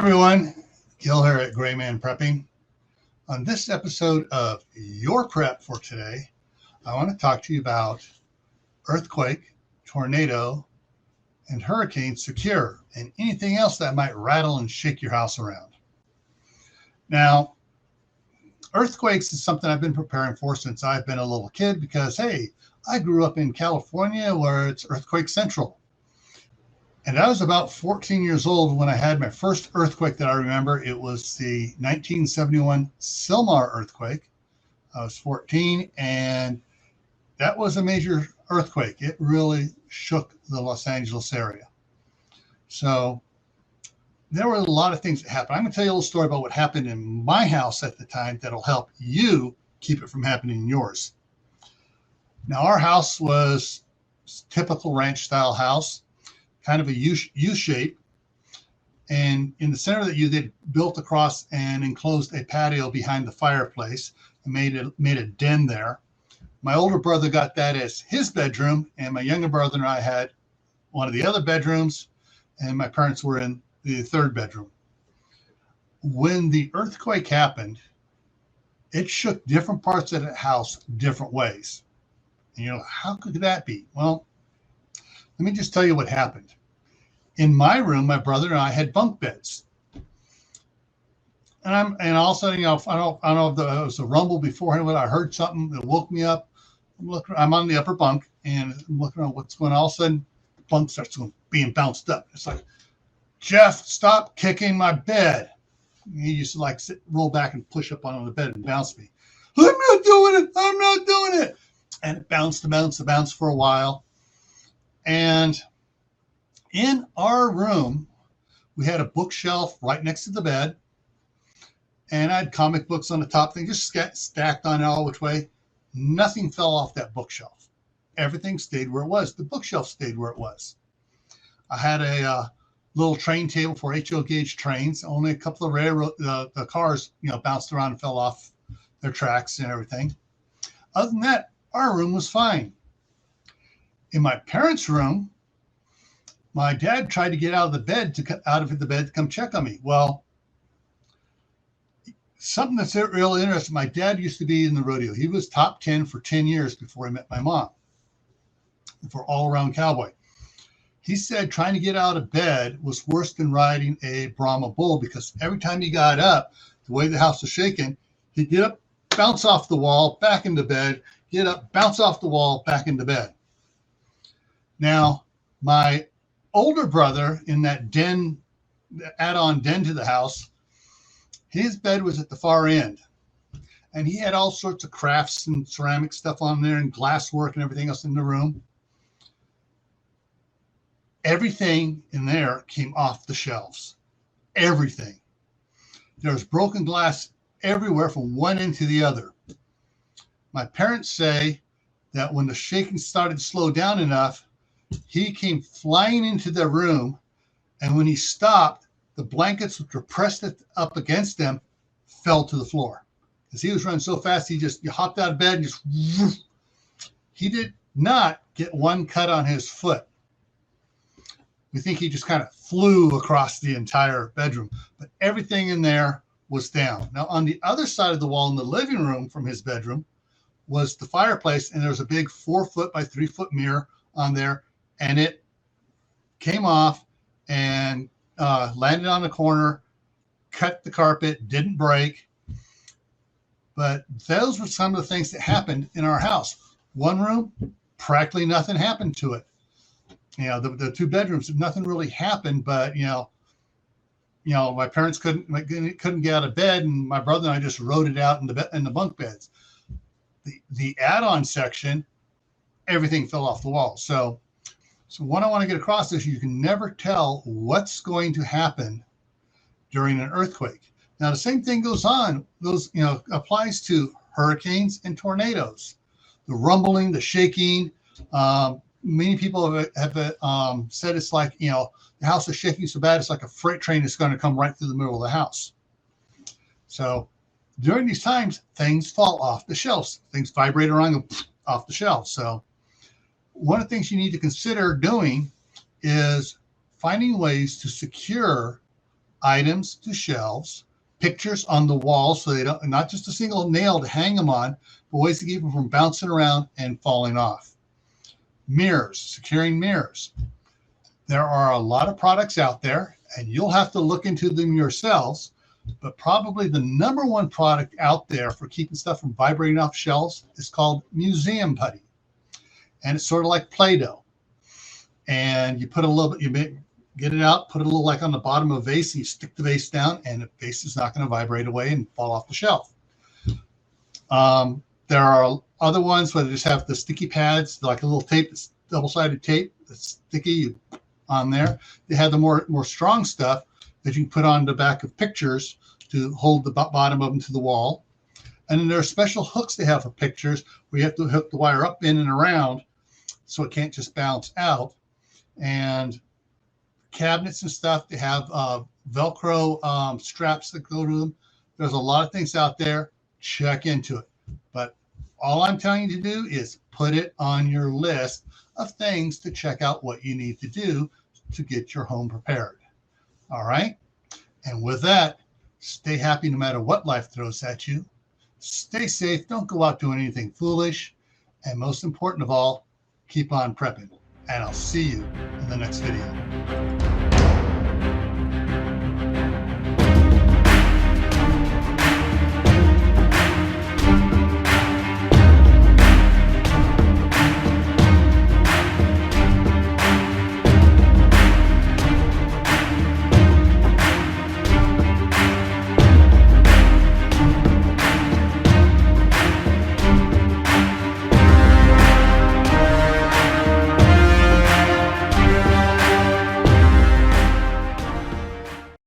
everyone, Gil here at GrayManPrepping. On this episode of Your Prep for today, I want to talk to you about earthquake, tornado, and hurricane secure, and anything else that might rattle and shake your house around. Now, earthquakes is something I've been preparing for since I've been a little kid because, hey, I grew up in California where it's earthquake central. And I was about 14 years old when I had my first earthquake that I remember. It was the 1971 Sylmar earthquake. I was 14, and that was a major earthquake. It really shook the Los Angeles area. So there were a lot of things that happened. I'm going to tell you a little story about what happened in my house at the time that'll help you keep it from happening in yours. Now, our house was a typical ranch-style house, kind of a U shape, and in the center of the U, they built across and enclosed a patio behind the fireplace and made a den there. My older brother got that as his bedroom, and my younger brother and I had one of the other bedrooms, and my parents were in the third bedroom. When the earthquake happened, it shook different parts of the house different ways. And you know, how could that be? Well, let me just tell you what happened. In my room, my brother and I had bunk beds. And all of a sudden, you know, I don't know if there was a rumble beforehand, but I heard something that woke me up. I'm on the upper bunk, and I'm looking around what's going on. All of a sudden, the bunk starts being bounced up. It's like, Jeff, stop kicking my bed. He used to like roll back and push up on the bed and bounce me. I'm not doing it. I'm not doing it. And it bounced for a while. And in our room, we had a bookshelf right next to the bed. And I had comic books on the top thing, just stacked on it all which way. Nothing fell off that bookshelf. Everything stayed where it was. The bookshelf stayed where it was. I had a little train table for HO gauge trains. Only a couple of the cars, you know, bounced around and fell off their tracks and everything. Other than that, our room was fine. In my parents' room, my dad tried to get out of the bed to come check on me. Well, something that's really interesting. My dad used to be in the rodeo. He was top 10 for 10 years before he met my mom, for all-around cowboy. He said trying to get out of bed was worse than riding a Brahma bull because every time he got up, the way the house was shaking, he'd get up, bounce off the wall, back into bed, get up, bounce off the wall, back into bed. Now, my older brother in that den, add-on den to the house, his bed was at the far end. And he had all sorts of crafts and ceramic stuff on there and glasswork and everything else in the room. Everything in there came off the shelves. Everything. There was broken glass everywhere from one end to the other. My parents say that when the shaking started to slow down enough, he came flying into their room, and when he stopped, the blankets which were pressed up against them fell to the floor. Because he was running so fast, he hopped out of bed and just, he did not get one cut on his foot. We think he just kind of flew across the entire bedroom, but everything in there was down. Now, on the other side of the wall in the living room from his bedroom was the fireplace, and there was a big 4-foot by 3-foot mirror on there, and it came off and landed on the corner, cut the carpet, didn't break. But those were some of the things that happened in our house. One room, practically nothing happened to it. You know, the two bedrooms, nothing really happened, but you know, my parents couldn't get out of bed, and my brother and I just rode it out in the bunk beds. The add-on section, everything fell off the wall. So what I want to get across is you can never tell what's going to happen during an earthquake. Now, the same thing applies to hurricanes and tornadoes. The rumbling, the shaking. Many people have said it's like, you know, the house is shaking so bad, it's like a freight train that's going to come right through the middle of the house. So during these times, things fall off the shelves. Things vibrate around and off the shelves. So one of the things you need to consider doing is finding ways to secure items to shelves, pictures on the wall so they don't, not just a single nail to hang them on, but ways to keep them from bouncing around and falling off. Mirrors, securing mirrors. There are a lot of products out there, and you'll have to look into them yourselves, but probably the number one product out there for keeping stuff from vibrating off shelves is called museum putty. And it's sort of like Play-Doh. And you put a little bit, get it out, put it a little like on the bottom of a vase, and you stick the vase down, and the vase is not going to vibrate away and fall off the shelf. There are other ones where they just have the sticky pads, like a little tape, double-sided tape that's sticky on there. They have the more strong stuff that you can put on the back of pictures to hold the bottom of them to the wall. And then there are special hooks they have for pictures where you have to hook the wire up, in, and around so it can't just bounce out. And cabinets and stuff, they have Velcro straps that go to them. There's a lot of things out there. Check into it. But all I'm telling you to do is put it on your list of things to check out what you need to do to get your home prepared. All right? And with that, stay happy no matter what life throws at you. Stay safe. Don't go out doing anything foolish. And most important of all, keep on prepping. And I'll see you in the next video.